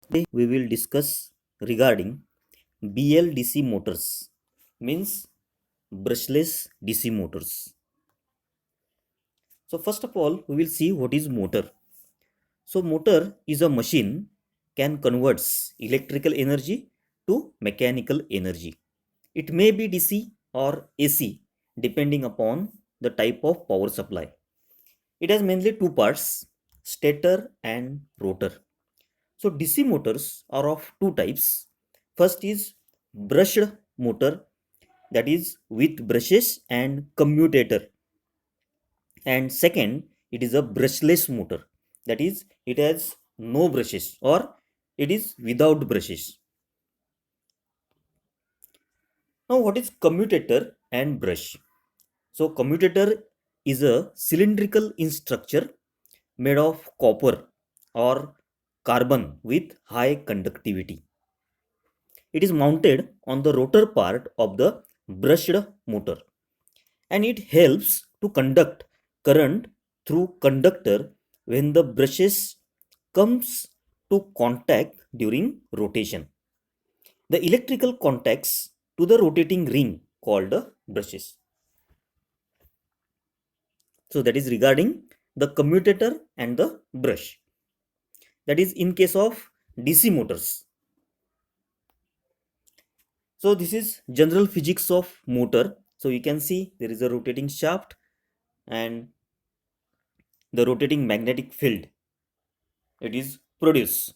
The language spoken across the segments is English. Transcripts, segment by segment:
Today we will discuss regarding BLDC motors, means brushless DC motors. So first of all, we will see what is motor. So motor is a machine can converts electrical energy to mechanical energy. It may be DC or AC depending upon the type of power supply. It has mainly two parts, stator and rotor. So DC motors are of two types. First is brushed motor, that is with brushes and commutator. And second, it is a brushless motor, that is it has no brushes or it is without brushes. Now what is commutator and brush? So commutator is a cylindrical in structure made of copper or carbon with high conductivity. It is mounted on the rotor part of the brushed motor and it helps to conduct current through conductor when the brushes comes to contact during rotation. The electrical contacts to the rotating ring called the brushes. So that is regarding the commutator and the brush. That is in case of DC motors. So this is general physics of motor. So you can see there is a rotating shaft and the rotating magnetic field it is produced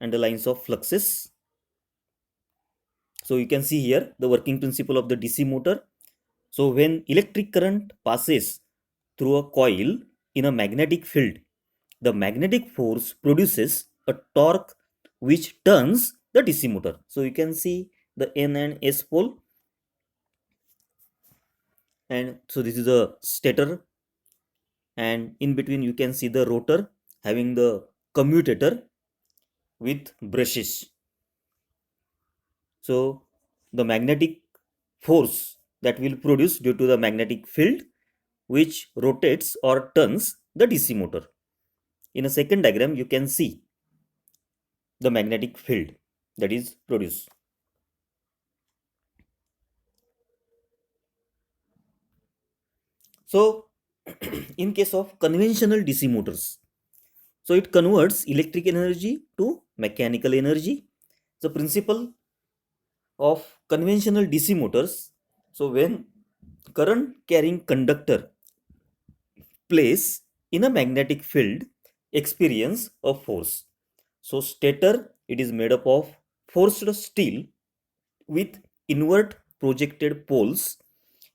and the lines of fluxes. So you can see here the working principle of the DC motor. So when electric current passes through a coil in a magnetic field, the magnetic force produces a torque which turns the DC motor. So you can see the N and S pole, and so this is a stator, and in between you can see the rotor having the commutator with brushes. So the magnetic force that will produce due to the magnetic field which rotates or turns the DC motor. In a second diagram you can see the magnetic field that is produced. So in case of conventional DC motors, so it converts electric energy to mechanical energy. The principle of conventional DC motors, so when current carrying conductor place in a magnetic field experience a force. So stator it is made up of forced steel with inward projected poles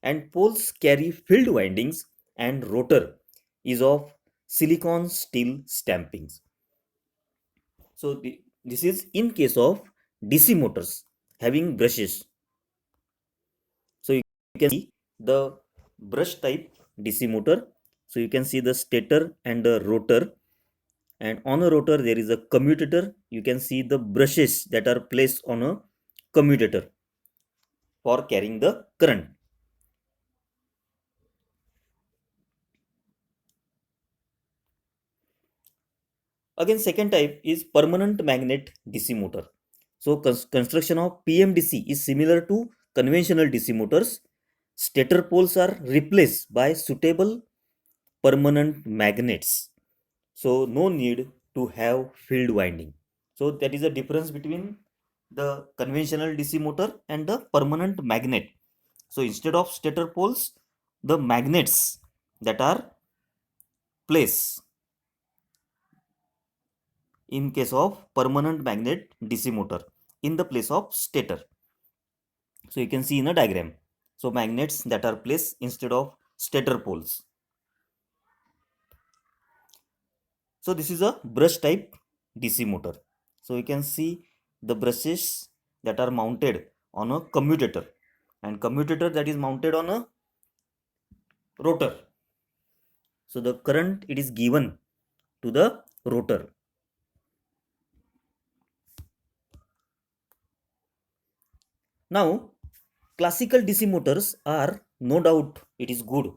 and poles carry field windings and rotor is of silicon steel stampings. So this is in case of DC motors having brushes. So you can see the brush type DC motor. So you can see the stator and the rotor, and on a rotor there is a commutator. You can see the brushes that are placed on a commutator for carrying the current. Again, second type is permanent magnet DC motor. So construction of PMDC is similar to conventional DC motors. Stator poles are replaced by suitable permanent magnets. So no need to have field winding. So that is the difference between the conventional DC motor and the permanent magnet. So instead of stator poles, the magnets that are placed in case of permanent magnet DC motor in the place of stator. So you can see in a diagram. So magnets that are placed instead of stator poles. So this is a brush type DC motor. So you can see the brushes that are mounted on a commutator and commutator that is mounted on a rotor. So the current it is given to the rotor. Now classical DC motors are no doubt it is good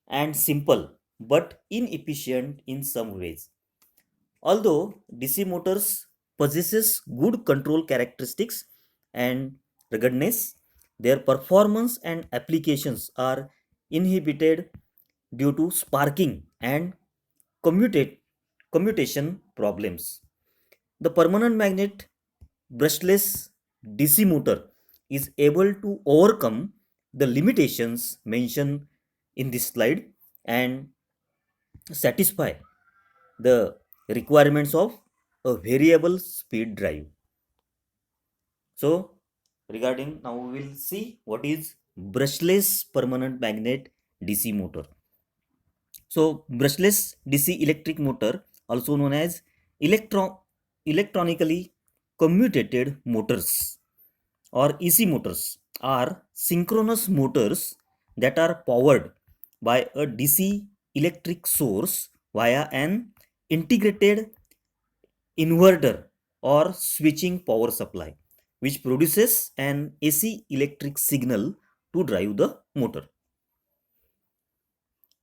and simple but inefficient in some ways. Although DC motors possesses good control characteristics and ruggedness, their performance and applications are inhibited due to sparking and commutate, commutation problems. The permanent magnet brushless DC motor is able to overcome the limitations mentioned in this slide and satisfy the requirements of a variable speed drive. So, regarding now we will see what is brushless permanent magnet DC motor. So, brushless DC electric motor, also known as electronically commutated motors or EC motors, are synchronous motors that are powered by a DC electric source via an integrated inverter or switching power supply, which produces an AC electric signal to drive the motor.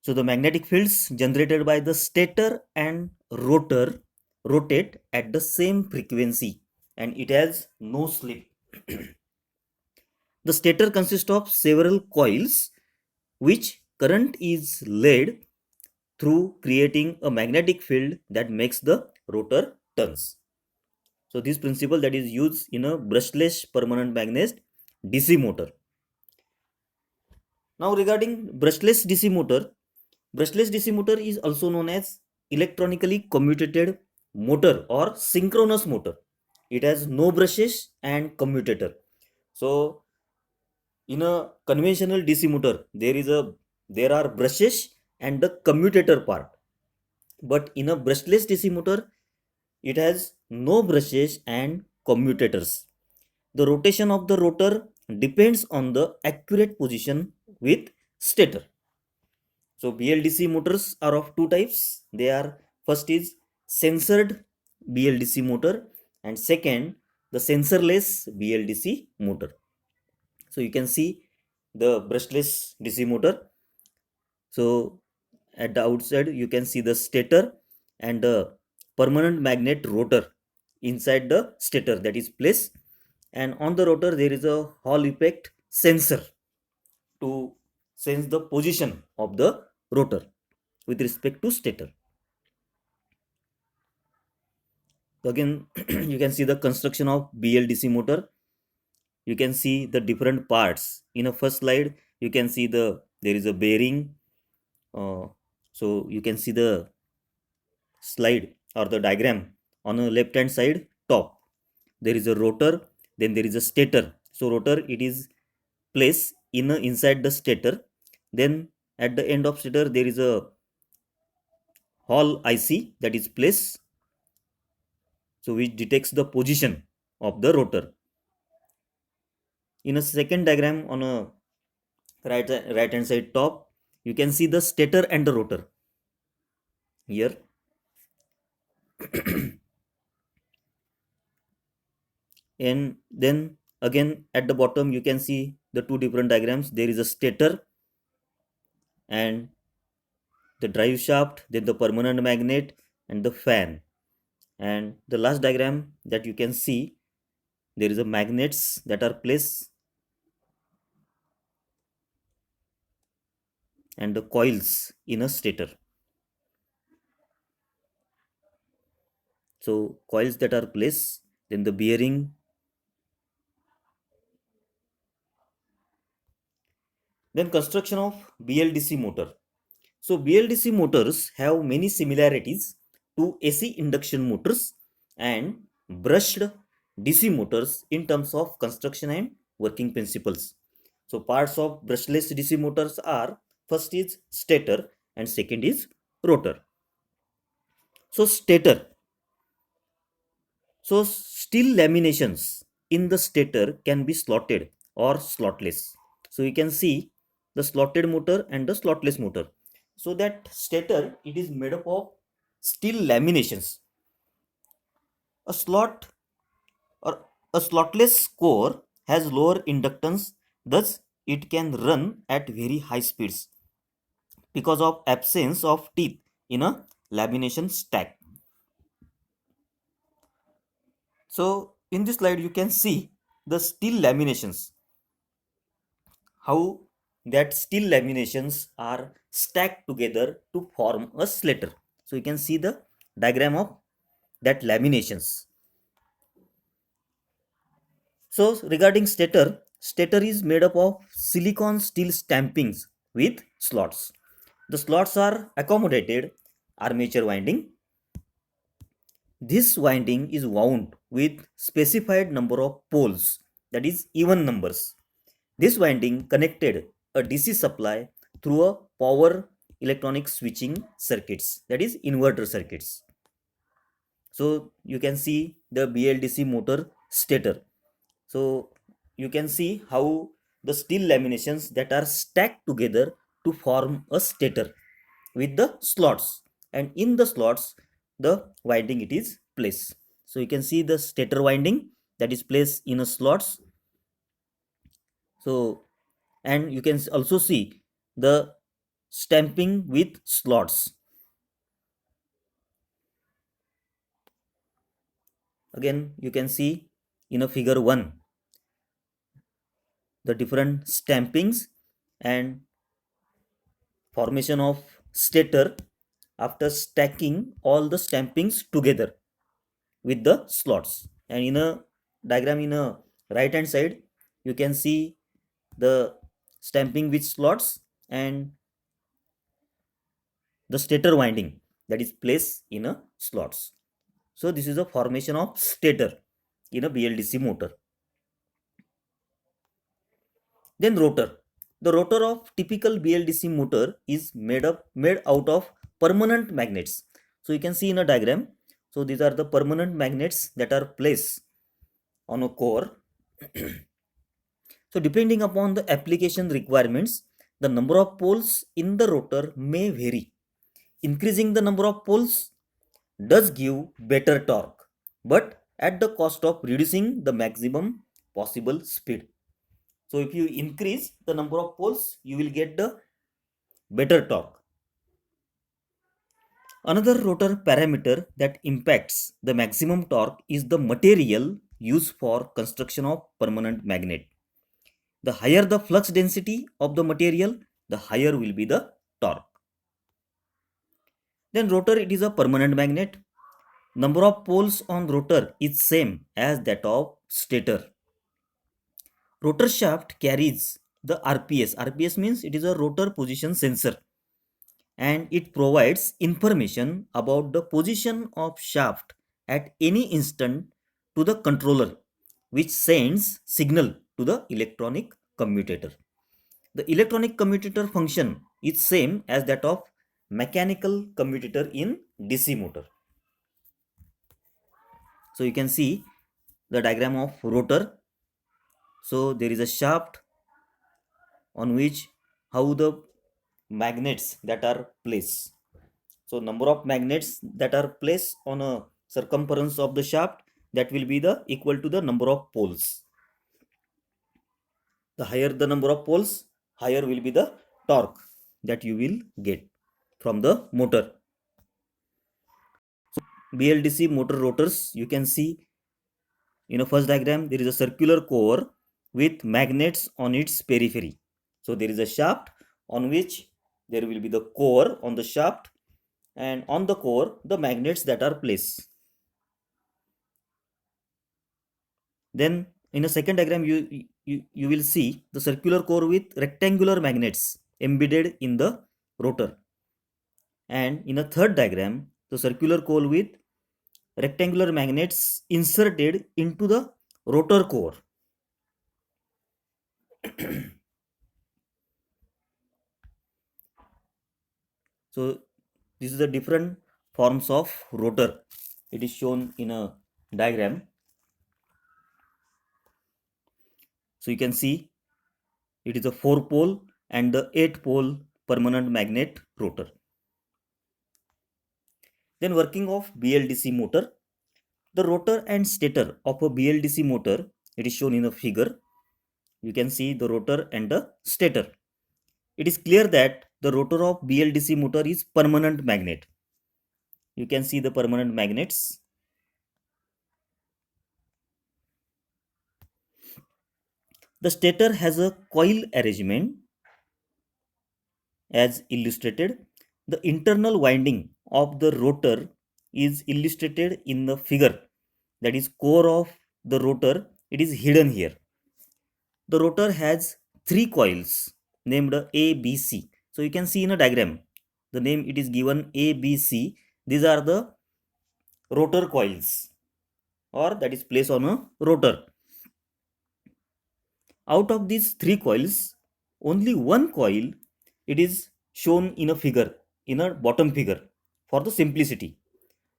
So the magnetic fields generated by the stator and rotor rotate at the same frequency and it has no slip. The stator consists of several coils which current is led through creating a magnetic field that makes the rotor turns. So this principle that is used in a brushless permanent magnet DC motor. Now regarding brushless DC motor is also known as electronically commutated motor or synchronous motor. It has no brushes and commutator. So in a conventional DC motor, there are brushes and the commutator part. But in a brushless DC motor, it has no brushes and commutators. The rotation of the rotor depends on the accurate position with stator. So BLDC motors are of two types. They are first is sensored BLDC motor and second the sensorless BLDC motor. So you can see the brushless DC motor. So at the outside you can see the stator and the permanent magnet rotor inside the stator that is placed, and on the rotor there is a Hall effect sensor to sense the position of the rotor with respect to stator. So again you can see the construction of BLDC motor. You can see the different parts. In a first slide you can see there is a bearing. So you can see the slide or the diagram on the left hand side top. There is a rotor, then there is a stator. So rotor it is placed inside the stator. Then at the end of stator there is a Hall IC that is placed, so which detects the position of the rotor. In a second diagram on a right hand side top, you can see the stator and the rotor here. And then again at the bottom you can see the two different diagrams. There is a stator and the drive shaft, then the permanent magnet and the fan. And the last diagram that you can see, there is a magnets that are placed and the coils in a stator. So coils that are placed, then the bearing. Then construction of BLDC motor. So BLDC motors have many similarities to AC induction motors and brushed DC motors in terms of construction and working principles. So parts of brushless DC motors are first is stator and second is rotor. So stator. So steel laminations in the stator can be slotted or slotless. So you can see the slotted motor and the slotless motor. So that stator it is made up of steel laminations. A slot or a slotless core has lower inductance, thus it can run at very high speeds because of absence of teeth in a lamination stack. So in this slide you can see the steel laminations, how that steel laminations are stacked together to form a slater. So you can see the diagram of that laminations. So regarding stator, stator is made up of silicon steel stampings with slots. The slots are accommodated armature winding. This winding is wound with specified number of poles, that is even numbers. This winding connected a DC supply through a power electronic switching circuits, that is inverter circuits. So you can see the BLDC motor stator. So you can see how the steel laminations that are stacked together to form a stator with the slots, and in the slots the winding it is placed. So you can see the stator winding that is placed in a slots. So and you can also see the stamping with slots. Again you can see in a figure 1 the different stampings and formation of stator after stacking all the stampings together with the slots. And in a diagram in a right hand side you can see the stamping with slots and the stator winding that is placed in a slots. So this is a formation of stator in a BLDC motor. Then rotor. The rotor of typical BLDC motor is made out of permanent magnets. So you can see in a diagram. So these are the permanent magnets that are placed on a core. So depending upon the application requirements, the number of poles in the rotor may vary. Increasing the number of poles does give better torque, but at the cost of reducing the maximum possible speed. So if you increase the number of poles, you will get the better torque. Another rotor parameter that impacts the maximum torque is the material used for construction of permanent magnet. The higher the flux density of the material, the higher will be the torque. Then rotor, it is a permanent magnet. Number of poles on rotor is same as that of stator. Rotor shaft carries the RPS. RPS means it is a rotor position sensor, and it provides information about the position of shaft at any instant to the controller, which sends signal to the electronic commutator. The electronic commutator function is same as that of mechanical commutator in DC motor. So you can see the diagram of rotor. So there is a shaft on which how the magnets that are placed. So number of magnets that are placed on a circumference of the shaft, that will be the equal to the number of poles. The higher the number of poles, higher will be the torque that you will get from the motor. So BLDC motor rotors, you can see in a first diagram there is a circular core with magnets on its periphery. So there is a shaft on which there will be the core on the shaft, and on the core the magnets that are placed. Then in a second diagram you will see the circular core with rectangular magnets embedded in the rotor, and in a third diagram the circular core with rectangular magnets inserted into the rotor core. So this is the different forms of rotor. It is shown in a diagram. So you can see it is a 4-pole and the 8-pole permanent magnet rotor. Then working of BLDC motor. The rotor and stator of a BLDC motor, it is shown in the figure. You can see the rotor and the stator. It is clear that the rotor of BLDC motor is permanent magnet. You can see the permanent magnets. The stator has a coil arrangement as illustrated. The internal winding of the rotor is illustrated in the figure, that is core of the rotor, it is hidden here. The rotor has three coils named A, B, C. So you can see in a diagram, the name it is given A, B, C. These are the rotor coils, or that is placed on a rotor. Out of these three coils, only one coil it is shown in a figure, in a bottom figure, for the simplicity.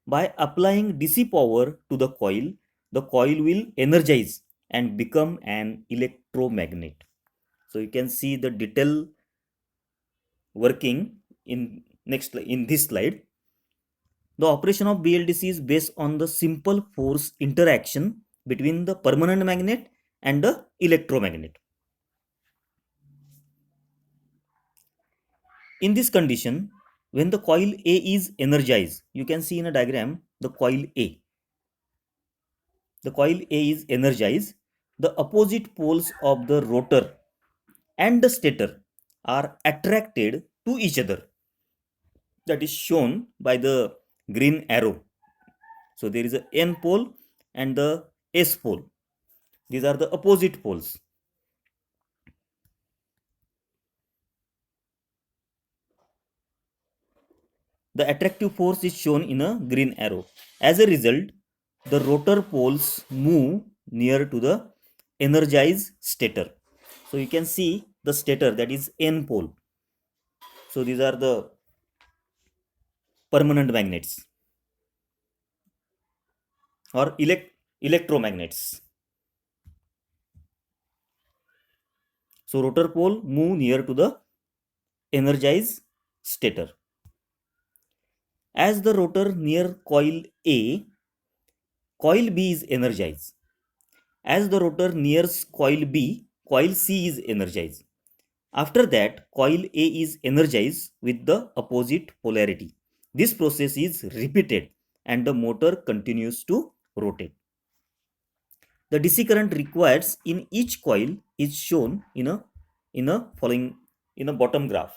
By applying DC power to the coil will energize and become an electromagnet. So you can see the detail working in this slide. The operation of BLDC is based on the simple force interaction between the permanent magnet and the electromagnet. In this condition, when the coil A is energized, you can see in a diagram the coil A. The coil A is energized. The opposite poles of the rotor and the stator are attracted to each other. That is shown by the green arrow. So there is a N pole and the S pole. These are the opposite poles. The attractive force is shown in a green arrow. As a result, the rotor poles move near to the energized stator. So you can see the stator, that is N pole. So these are the permanent magnets or electromagnets. So rotor pole move near to the energized stator. As the rotor near coil A, coil B is energized. As the rotor nears coil B, coil C is energized. After that, coil A is energized with the opposite polarity. This process is repeated and the motor continues to rotate. The DC current required in each coil is shown in a bottom graph.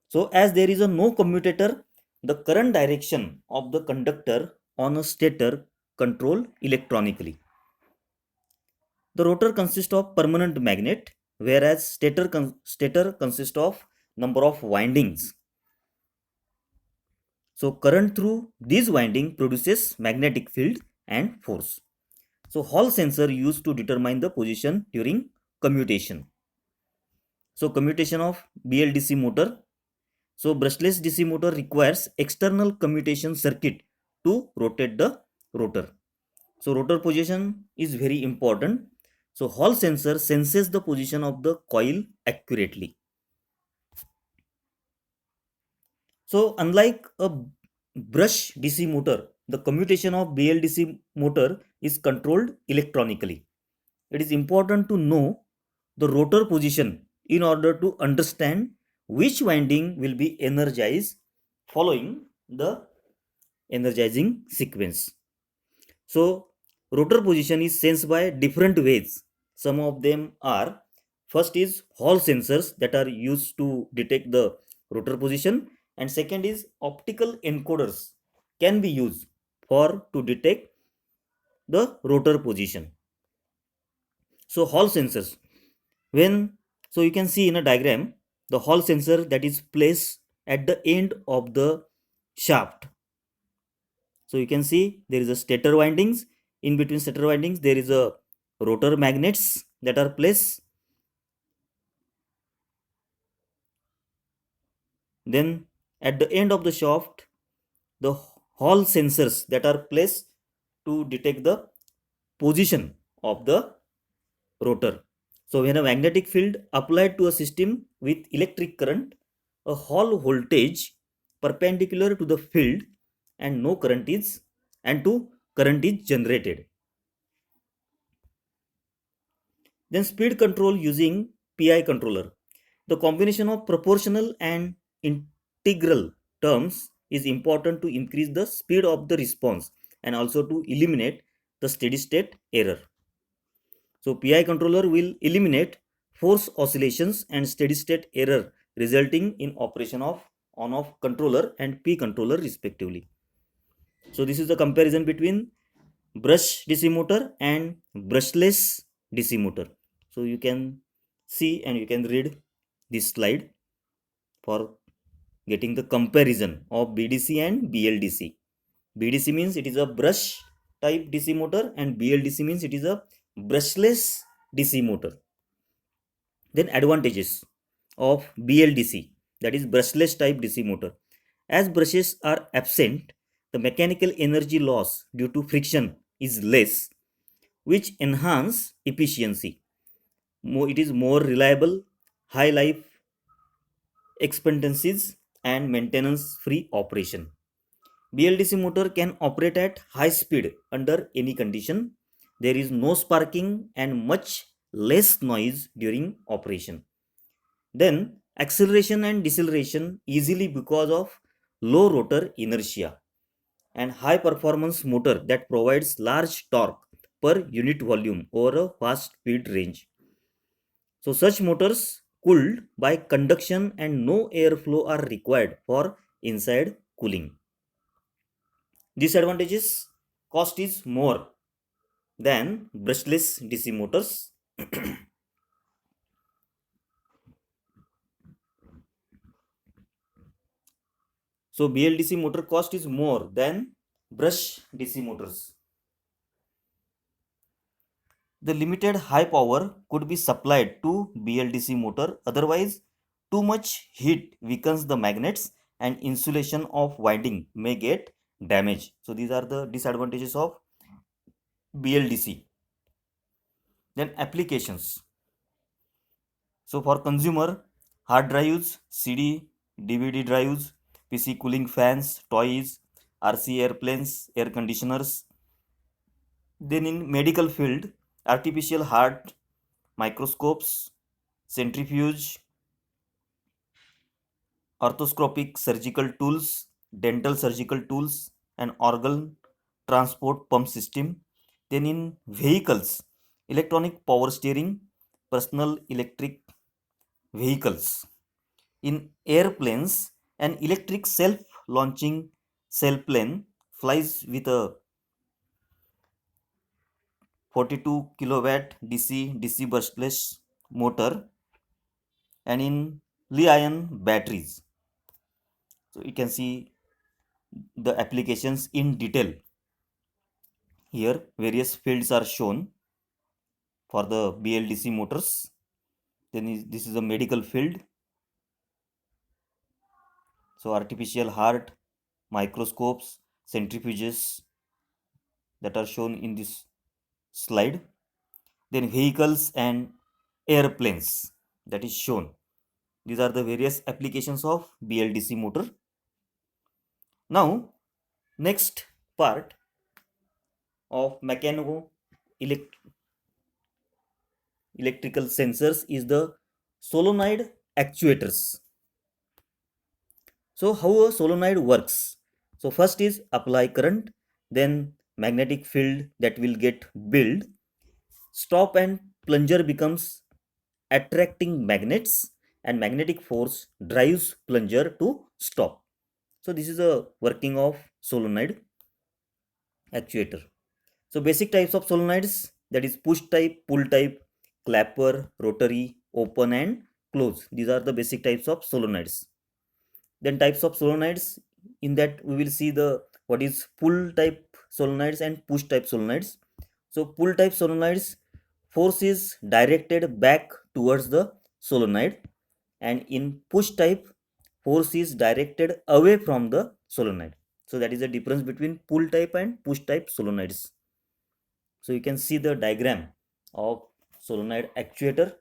So as there is a no commutator, the current direction of the conductor on a stator controlled electronically. The rotor consists of permanent magnet, whereas stator consists of number of windings. So current through these winding produces magnetic field and force. So Hall sensor used to determine the position during commutation. So commutation of BLDC motor. So brushless DC motor requires external commutation circuit to rotate the rotor. So rotor position is very important. So Hall sensor senses the position of the coil accurately. So unlike a brush DC motor, the commutation of BLDC motor is controlled electronically. It is important to know the rotor position in order to understand which winding will be energized following the energizing sequence. So rotor position is sensed by different ways. Some of them are, first is Hall sensors that are used to detect the rotor position, and second is optical encoders can be used for to detect the rotor position. So Hall sensors, when, so you can see in a diagram the Hall sensor that is placed at the end of the shaft. So you can see there is a stator windings. In between stator windings, there is a rotor magnets that are placed. Then at the end of the shaft, the Hall sensors that are placed to detect the position of the rotor. So when a magnetic field applied to a system with electric current, a Hall voltage perpendicular to the field and no current is and to current is generated. Then speed control using PI controller. The combination of proportional and integral terms is important to increase the speed of the response and also to eliminate the steady state error. So PI controller will eliminate force oscillations and steady state error, resulting in operation of on-off controller and P controller respectively. So this is the comparison between brush DC motor and brushless DC motor. So you can see and you can read this slide for getting the comparison of BDC and BLDC. BDC means it is a brush type DC motor and BLDC means it is a brushless DC motor. Then advantages of BLDC, that is brushless type DC motor. As brushes are absent, the mechanical energy loss due to friction is less, which enhance efficiency. It is more reliable, high life expectancies and maintenance free operation. BLDC motor can operate at high speed under any condition. There is no sparking and much less noise during operation. Then acceleration and deceleration easily because of low rotor inertia and high performance motor that provides large torque per unit volume over a fast speed range. So such motors cooled by conduction and no airflow are required for inside cooling. Disadvantages: cost is more than brushless DC motors. So BLDC motor cost is more than brush DC motors. The limited high power could be supplied to BLDC motor, otherwise too much heat weakens the magnets and insulation of winding may get damaged. So these are the disadvantages of BLDC. Then applications. So for consumer, hard drives, CD, DVD drives, PC cooling fans, toys, RC airplanes, air conditioners. Then in medical field, artificial heart, microscopes, centrifuge, orthoscopic surgical tools, dental surgical tools, and organ transport pump system. Then in vehicles, electronic power steering, personal electric vehicles. In airplanes, an electric self-launching sailplane flies with a 42 kilowatt DC brushless motor and in Li-ion batteries. So you can see the applications in detail. Here various fields are shown for the BLDC motors. Then this is a medical field. So artificial heart, microscopes, centrifuges that are shown in this slide. Then vehicles and airplanes that is shown. These are the various applications of BLDC motor. Now next part of electrical sensors is the solenoid actuators. So how a solenoid works? So first is apply current, then magnetic field that will get built. Stop and plunger becomes attracting magnets and magnetic force drives plunger to stop. So this is a working of solenoid actuator. So basic types of solenoids, that is push type, pull type, clapper, rotary, open and close. These are the basic types of solenoids. Then types of solenoids, in that we will see the what is pull type solenoids and push type solenoids. So pull type solenoids, force is directed back towards the solenoid, and in push type force is directed away from the solenoid. So that is the difference between pull type and push type solenoids. So you can see the diagram of solenoid actuator.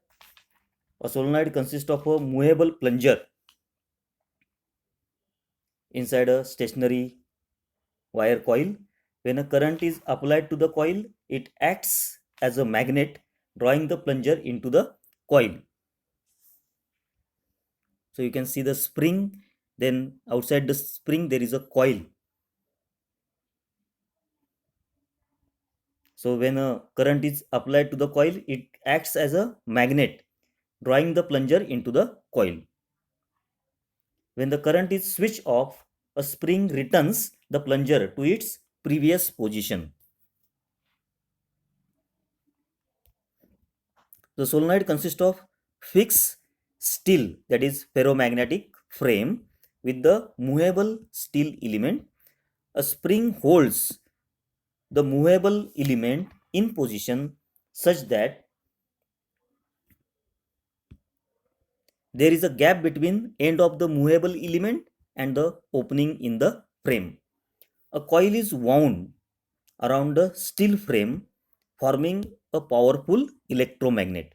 A solenoid consists of a movable plunger inside a stationary wire coil. When a current is applied to the coil, it acts as a magnet, drawing the plunger into the coil. So you can see the spring, then outside the spring there is a coil. So when a current is applied to the coil, it acts as a magnet, drawing the plunger into the coil. When the current is switched off, a spring returns the plunger to its previous position. The solenoid consists of fixed steel, that is ferromagnetic frame, with the movable steel element. A spring holds the movable element in position such that there is a gap between end of the movable element and the opening in the frame. A coil is wound around the steel frame, forming a powerful electromagnet.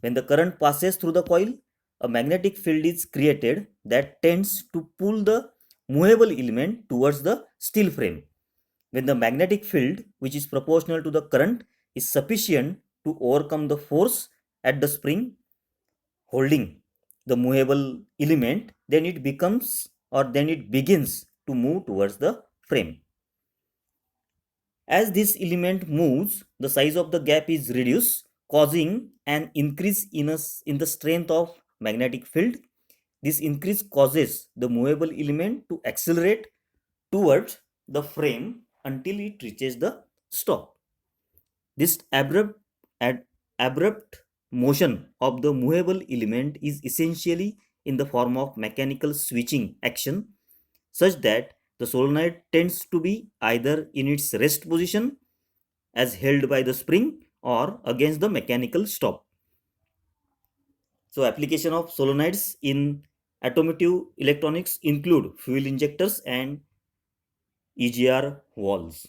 When the current passes through the coil, a magnetic field is created that tends to pull the movable element towards the steel frame. When the magnetic field, which is proportional to the current, is sufficient to overcome the force at the spring holding the movable element, then it becomes or then it begins to move towards the frame. As this element moves, the size of the gap is reduced, causing an increase in the strength of magnetic field. This increase causes the movable element to accelerate towards the frame until it reaches the stop. This abrupt motion of the movable element is essentially in the form of mechanical switching action, such that the solenoid tends to be either in its rest position as held by the spring or against the mechanical stop. So application of solenoids in automotive electronics include fuel injectors and EGR valves.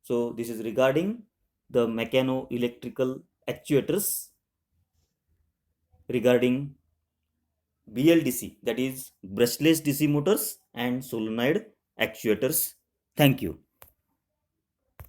So this is regarding the mechano-electrical actuators regarding BLDC, that is brushless DC motors and solenoid actuators. Thank you.